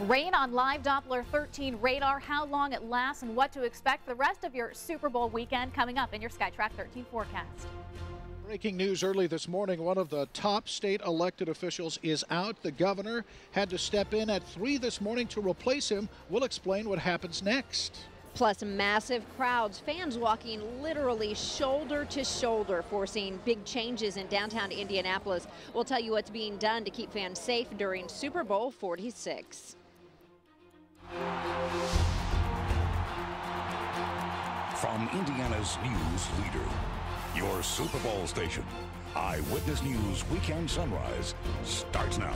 Rain on live Doppler 13 radar, how long it lasts and what to expect the rest of your Super Bowl weekend coming up in your SkyTrack 13 forecast. Breaking news early this morning, one of the top state elected officials is out. The governor had to step in at 3 this morning to replace him. We'll explain what happens next. Plus massive crowds, fans walking literally shoulder to shoulder, forcing big changes in downtown Indianapolis. We'll tell you what's being done to keep fans safe during Super Bowl 46. From Indiana's news leader, your Super Bowl station, Eyewitness News Weekend Sunrise starts now.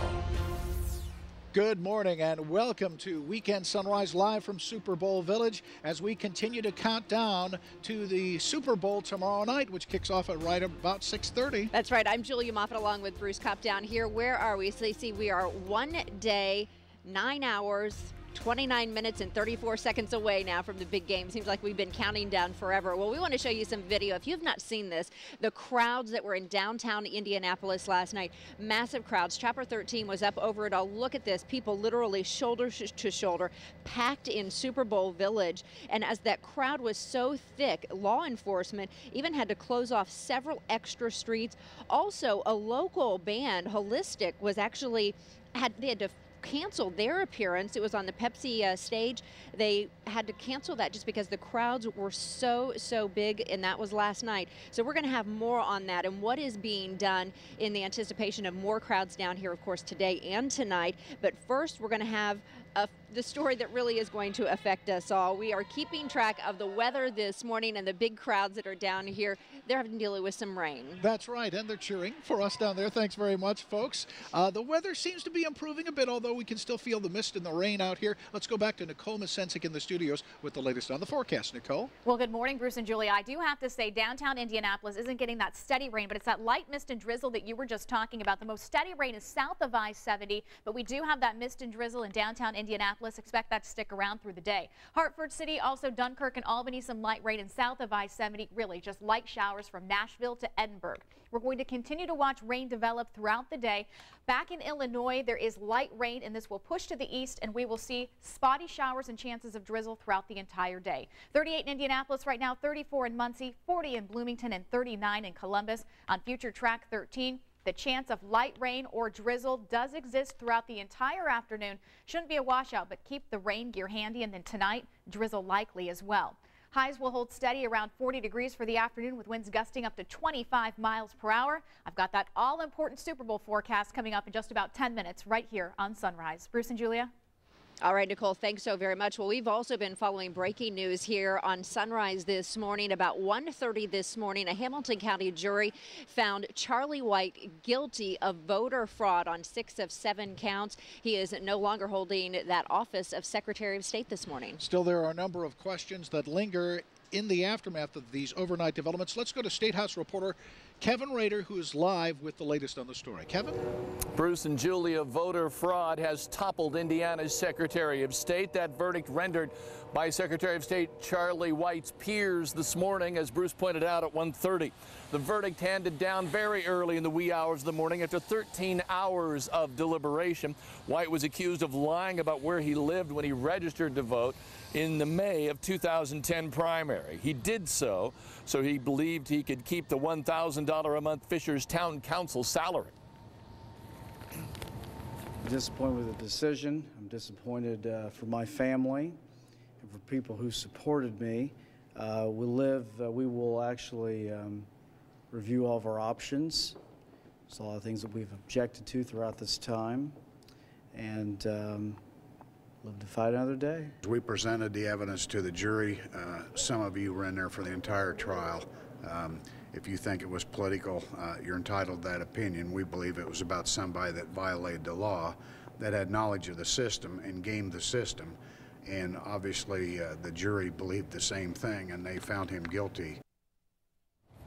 Good morning and welcome to Weekend Sunrise live from Super Bowl Village as we continue to count down to the Super Bowl tomorrow night, which kicks off at right about 6:30. That's right. I'm Julia Moffett along with Bruce Kopp down here. Where are we? So you see, we are 1 day, 9 hours, 29 minutes and 34 seconds away now from the big game. Seems like we've been counting down forever. Well, we want to show you some video. If you've not seen this, the crowds that were in downtown Indianapolis last night, massive crowds. Chopper 13 was up over it all. Look at this. People literally shoulder to shoulder, packed in Super Bowl Village. And as that crowd was so thick, law enforcement even had to close off several extra streets. Also, a local band, Holistic, was actually they had to cancel their appearance. It was on the Pepsi stage. They had to cancel that just because the crowds were so big, and that was last night. So we're going to have more on that and what is being done in the anticipation of more crowds down here, of course, today and tonight. But first, we're going to have the story that really is going to affect us all. We are keeping track of the weather this morning and the big crowds that are down here. They're having to deal with some rain. That's right, and they're cheering for us down there. Thanks very much, folks. The weather seems to be improving a bit, although we can still feel the mist and the rain out here. Let's go back to Nicole Misensic in the studios with the latest on the forecast. Nicole? Well, good morning, Bruce and Julia. I do have to say downtown Indianapolis isn't getting that steady rain, but it's that light mist and drizzle that you were just talking about. The most steady rain is south of I-70, but we do have that mist and drizzle in downtown Indianapolis. Expect that to stick around through the day. Hartford City, also Dunkirk and Albany, some light rain, and south of I-70, really just light showers from Nashville to Edinburgh. We're going to continue to watch rain develop throughout the day. Back in Illinois, there is light rain, and this will push to the east, and we will see spotty showers and chances of drizzle throughout the entire day. 38 in Indianapolis right now, 34 in Muncie, 40 in Bloomington, and 39 in Columbus. On Future Track 13, the chance of light rain or drizzle does exist throughout the entire afternoon. Shouldn't be a washout, but keep the rain gear handy, and then tonight, drizzle likely as well. Highs will hold steady around 40 degrees for the afternoon with winds gusting up to 25 miles per hour. I've got that all-important Super Bowl forecast coming up in just about 10 minutes right here on Sunrise. Bruce and Julia? All right, Nicole, thanks so very much. Well, we've also been following breaking news here on Sunrise this morning. About 1:30 this morning, a Hamilton County jury found Charlie White guilty of voter fraud on 6 of 7 counts. He is no longer holding that office of Secretary of State this morning. Still, there are a number of questions that linger in the aftermath of these overnight developments. Let's go to State House reporter Kevin Rader, who is live with the latest on the story. Kevin? Bruce and Julia, voter fraud has toppled Indiana's Secretary of State. That verdict rendered by Secretary of State Charlie White's peers this morning, as Bruce pointed out, at 1:30. The verdict handed down very early in the wee hours of the morning after 13 hours of deliberation. White was accused of lying about where he lived when he registered to vote in the May of 2010 primary. He did so he believed he could keep the $1,000 a month Fishers Town Council salary. I'm disappointed with the decision. I'm disappointed for my family and for people who supported me. We will actually review all of our options. There's a lot of things that we've objected to throughout this time, and live to fight another day. We presented the evidence to the jury. Some of you were in there for the entire trial. If you think it was political, you're entitled to that opinion. We believe it was about somebody that violated the law, that had knowledge of the system and gamed the system. And obviously the jury believed the same thing, and they found him guilty.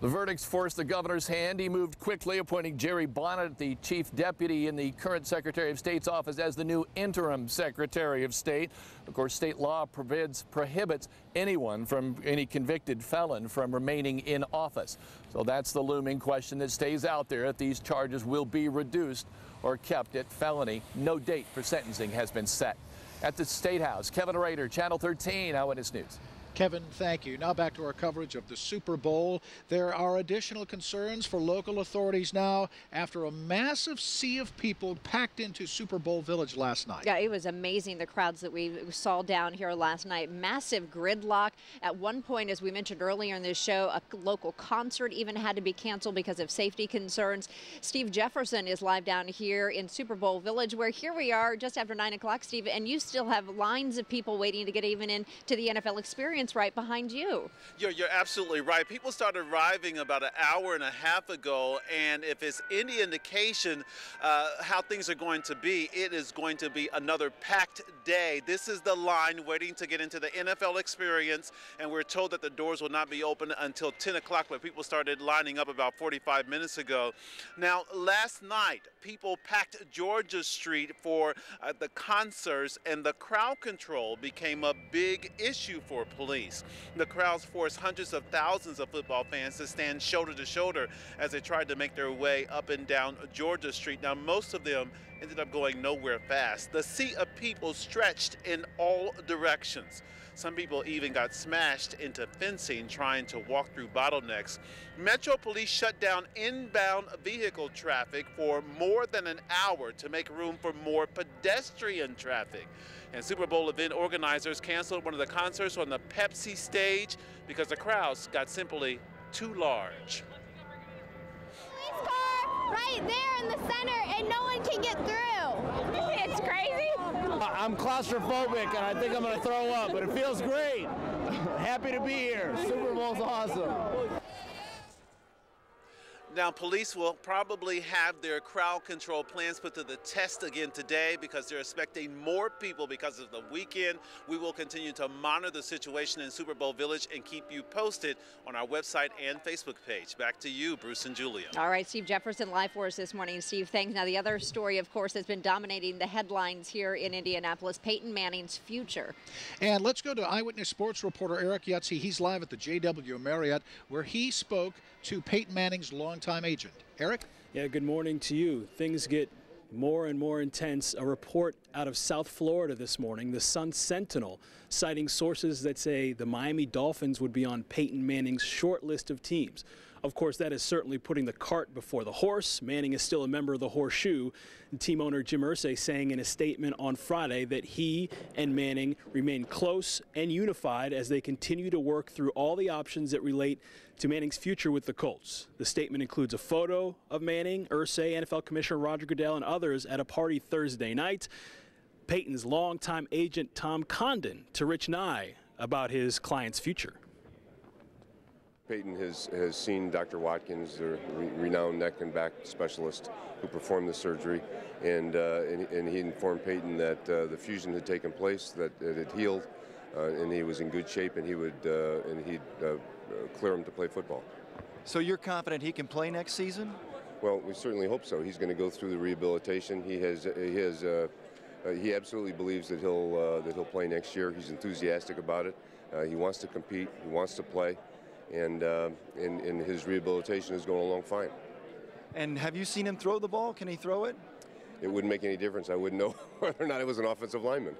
The verdicts forced the governor's hand. He moved quickly, appointing Jerry Bonnet, the chief deputy in the current Secretary of State's office, as the new interim Secretary of State. Of course, state law prohibits any convicted felon from remaining in office. So that's the looming question that stays out there, if these charges will be reduced or kept at felony. No date for sentencing has been set. at the State House. Kevin Rader, Channel 13, Eyewitness News. Kevin, thank you. Now back to our coverage of the Super Bowl. There are additional concerns for local authorities now after a massive sea of people packed into Super Bowl Village last night. Yeah, it was amazing, the crowds that we saw down here last night. Massive gridlock. At one point, as we mentioned earlier in this show, a local concert even had to be canceled because of safety concerns. Steve Jefferson is live down here in Super Bowl Village, where here we are just after 9 o'clock, Steve, and you still have lines of people waiting to get even into the NFL experience right behind you. You're absolutely right. People started arriving about an hour and a half ago, and if it's any indication how things are going to be, it is going to be another packed day. This is the line waiting to get into the NFL experience, and we're told that the doors will not be open until 10 o'clock, but people started lining up about 45 minutes ago. Now, last night, people packed Georgia Street for the concerts, and the crowd control became a big issue for police. The crowds forced hundreds of thousands of football fans to stand shoulder to shoulder as they tried to make their way up and down Georgia Street. Now, most of them ended up going nowhere fast. The sea of people stretched in all directions. Some people even got smashed into fencing trying to walk through bottlenecks. Metro Police shut down inbound vehicle traffic for more than an hour to make room for more pedestrian traffic. And Super Bowl event organizers canceled one of the concerts on the Pepsi stage because the crowds got simply too large. Police car right there in the center, and no one can get through. It's crazy. I'm claustrophobic, and I think I'm going to throw up, but it feels great. Happy to be here. Super Bowl's awesome. Now, police will probably have their crowd control plans put to the test again today because they're expecting more people because of the weekend. We will continue to monitor the situation in Super Bowl Village and keep you posted on our website and Facebook page. Back to you, Bruce and Julia. All right, Steve Jefferson live for us this morning. Steve, thanks. Now, the other story, of course, that's been dominating the headlines here in Indianapolis, Peyton Manning's future. And let's go to Eyewitness Sports reporter Eric Yutzi. He's live at the JW Marriott, where he spoke to Peyton Manning's longtime agent. Eric? Yeah, good morning to you. Things get more and more intense. A report out of South Florida this morning, the Sun-Sentinel, citing sources that say the Miami Dolphins would be on Peyton Manning's short list of teams. Of course, that is certainly putting the cart before the horse. Manning is still a member of the Horseshoe. And team owner Jim Irsay saying in a statement on Friday that he and Manning remain close and unified as they continue to work through all the options that relate to Manning's future with the Colts. The statement includes a photo of Manning, Irsay, NFL Commissioner Roger Goodell, and others at a party Thursday night. Peyton's longtime agent Tom Condon to Rich Nye about his client's future. Peyton has seen Dr. Watkins, the renowned neck and back specialist who performed the surgery, and he informed Peyton that the fusion had taken place, that it had healed, and he was in good shape, and he'd clear him to play football. So you're confident he can play next season? Well, we certainly hope so. He's going to go through the rehabilitation. He absolutely believes that he'll play next year. He's enthusiastic about it. He wants to compete. He wants to play. And his rehabilitation is going along fine. And have you seen him throw the ball? Can he throw it? It wouldn't make any difference. I wouldn't know whether or not it was an offensive lineman.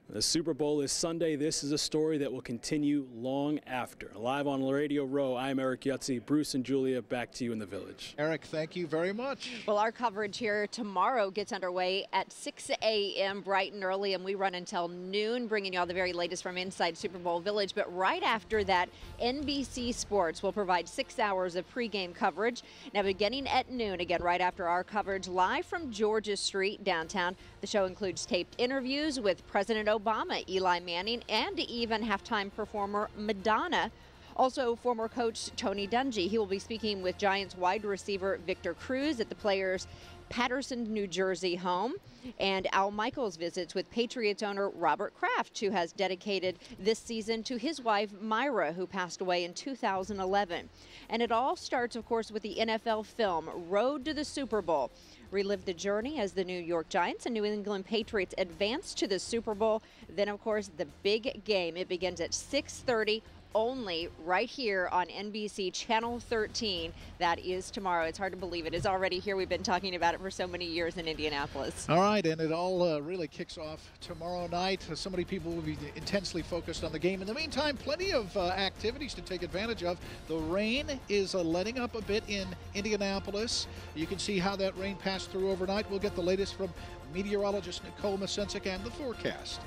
The Super Bowl is Sunday. This is a story that will continue long after. Live on Radio Row, I'm Eric Yutzi. Bruce and Julia, back to you in the Village. Eric, thank you very much. Well, our coverage here tomorrow gets underway at 6 a.m. bright and early, and we run until noon, bringing you all the very latest from inside Super Bowl Village. But right after that, NBC Sports will provide 6 hours of pregame coverage. Now, beginning at noon, again, right after our coverage, live from Georgia Street downtown. The show includes taped interviews with President Obama, Eli Manning, and even halftime performer Madonna. Also, former coach Tony Dungy. He will be speaking with Giants wide receiver Victor Cruz at the Players' Patterson, New Jersey home. And Al Michaels visits with Patriots owner Robert Kraft, who has dedicated this season to his wife Myra, who passed away in 2011. And it all starts, of course, with the NFL film Road to the Super Bowl. Relive the journey as the New York Giants and New England Patriots advance to the Super Bowl. Then, of course, the big game. It begins at 6:30 only right here on NBC Channel 13. That is tomorrow. It's hard to believe it is already here. We've been talking about it for so many years in Indianapolis. All right, and it all really kicks off tomorrow night. So many people will be intensely focused on the game. In the meantime, plenty of activities to take advantage of. The rain is letting up a bit in Indianapolis. You can see how that rain passed through overnight. We'll get the latest from meteorologist Nicole Masensic and the forecast.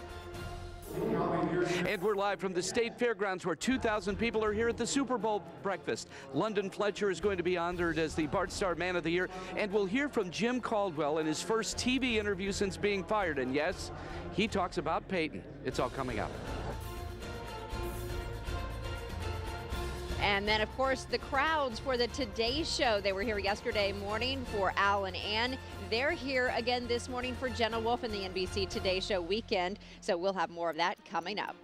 And we're live from the State Fairgrounds where 2,000 people are here at the Super Bowl breakfast. London Fletcher is going to be honored as the Bart Star Man of the Year, and we'll hear from Jim Caldwell in his first TV interview since being fired. And yes, he talks about Peyton. It's all coming up. And then, of course, the crowds for the Today Show. They were here yesterday morning for Al and Ann. They're here again this morning for Jenna Wolf and the NBC Today Show weekend. So we'll have more of that coming up.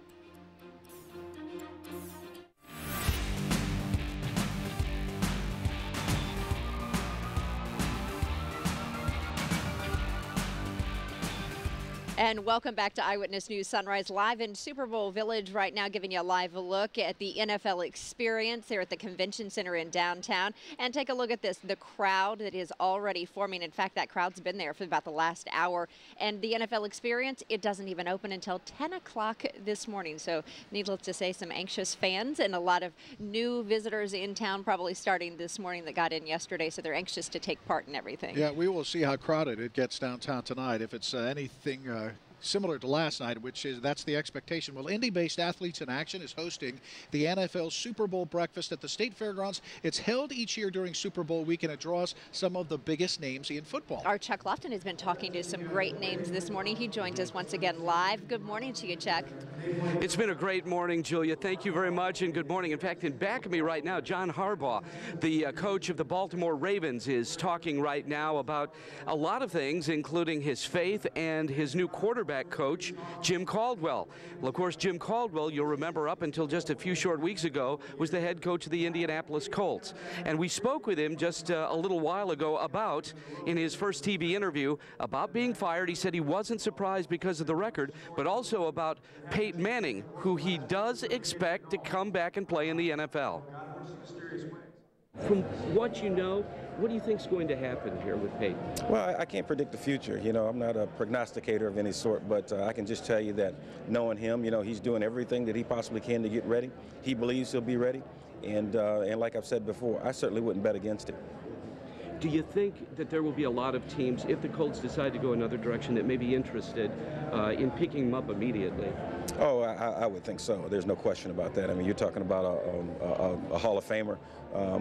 And welcome back to Eyewitness News Sunrise, live in Super Bowl Village right now, giving you a live look at the NFL experience there at the Convention Center in downtown. And take a look at this, the crowd that is already forming. In fact, that crowd's been there for about the last hour. And the NFL experience, it doesn't even open until 10 o'clock this morning. So needless to say, some anxious fans and a lot of new visitors in town probably starting this morning that got in yesterday. So they're anxious to take part in everything. Yeah, we will see how crowded it gets downtown tonight. If it's anything similar to last night, which is that's the expectation. Well, Indy-based Athletes in Action is hosting the NFL Super Bowl breakfast at the State Fairgrounds. It's held each year during Super Bowl week, and it draws some of the biggest names in football. Our Chuck Lofton has been talking to some great names this morning. He joins us once again live. Good morning to you, Chuck. It's been a great morning, Julia. Thank you very much, and good morning. In fact, in back of me right now, John Harbaugh, the coach of the Baltimore Ravens, is talking right now about a lot of things, including his faith and his new quarterback coach, Jim Caldwell. Well, of course, Jim Caldwell, you'll remember up until just a few short weeks ago, was the head coach of the Indianapolis Colts. And we spoke with him just a little while ago about, in his first TV interview, about being fired. He said he wasn't surprised because of the record, but also about Peyton Manning, who he does expect to come back and play in the NFL. From what you know, what do you think is going to happen here with Peyton? Well, I can't predict the future. You know, I'm not a prognosticator of any sort, but I can just tell you that knowing him, you know, he's doing everything that he possibly can to get ready. He believes he'll be ready, and like I've said before, I certainly wouldn't bet against it. Do you think that there will be a lot of teams, if the Colts decide to go another direction, that may be interested in picking him up immediately? Oh, I would think so. There's no question about that. I mean, you're talking about a Hall of Famer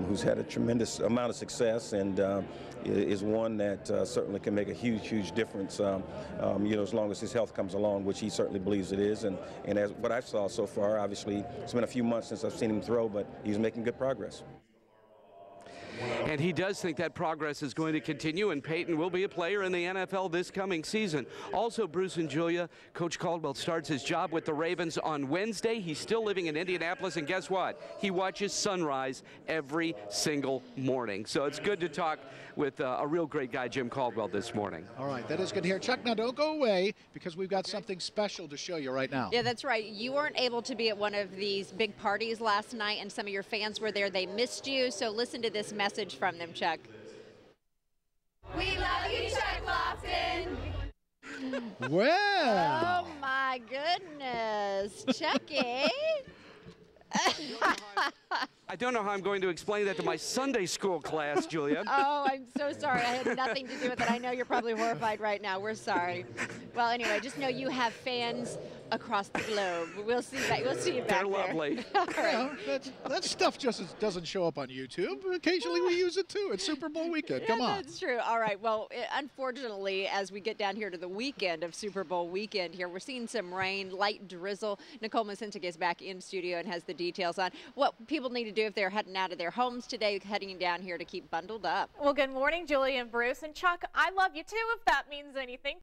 who's had a tremendous amount of success and is one that certainly can make a huge difference, you know, as long as his health comes along, which he certainly believes it is. And as what I've saw so far, obviously, it's been a few months since I've seen him throw, but he's making good progress. And he does think that progress is going to continue, and Peyton will be a player in the NFL this coming season. Also, Bruce and Julia, Coach Caldwell starts his job with the Ravens on Wednesday. He's still living in Indianapolis, and guess what? He watches sunrise every single morning. So it's good to talk with a real great guy, Jim Caldwell, this morning. All right, that is good to hear. Chuck, now don't go away because we've got something special to show you right now. Yeah, that's right. You weren't able to be at one of these big parties last night, and some of your fans were there. They missed you, so listen to this message from them, Chuck. We love you, Chuck Lofton. Well. Oh, my goodness. Chucky. I don't know how I'm going to explain that to my Sunday school class, Julia. Oh, I'm so sorry. I had nothing to do with it. I know you're probably horrified right now. We're sorry. Well, anyway, just know you have fans across the globe. We'll see that. We'll see you back They're lovely. All right. You know, that stuff just doesn't show up on YouTube. Occasionally we use it too. It's Super Bowl weekend. Come on. That's true. All right. Well, unfortunately, as we get down here to the weekend of Super Bowl weekend here, we're seeing some rain, light drizzle. Nicole Masensic is back in studio and has the details on what people need to do if they're heading out of their homes today, heading down here to keep bundled up. Well, good morning, Julie and Bruce. And Chuck, I love you too, if that means anything.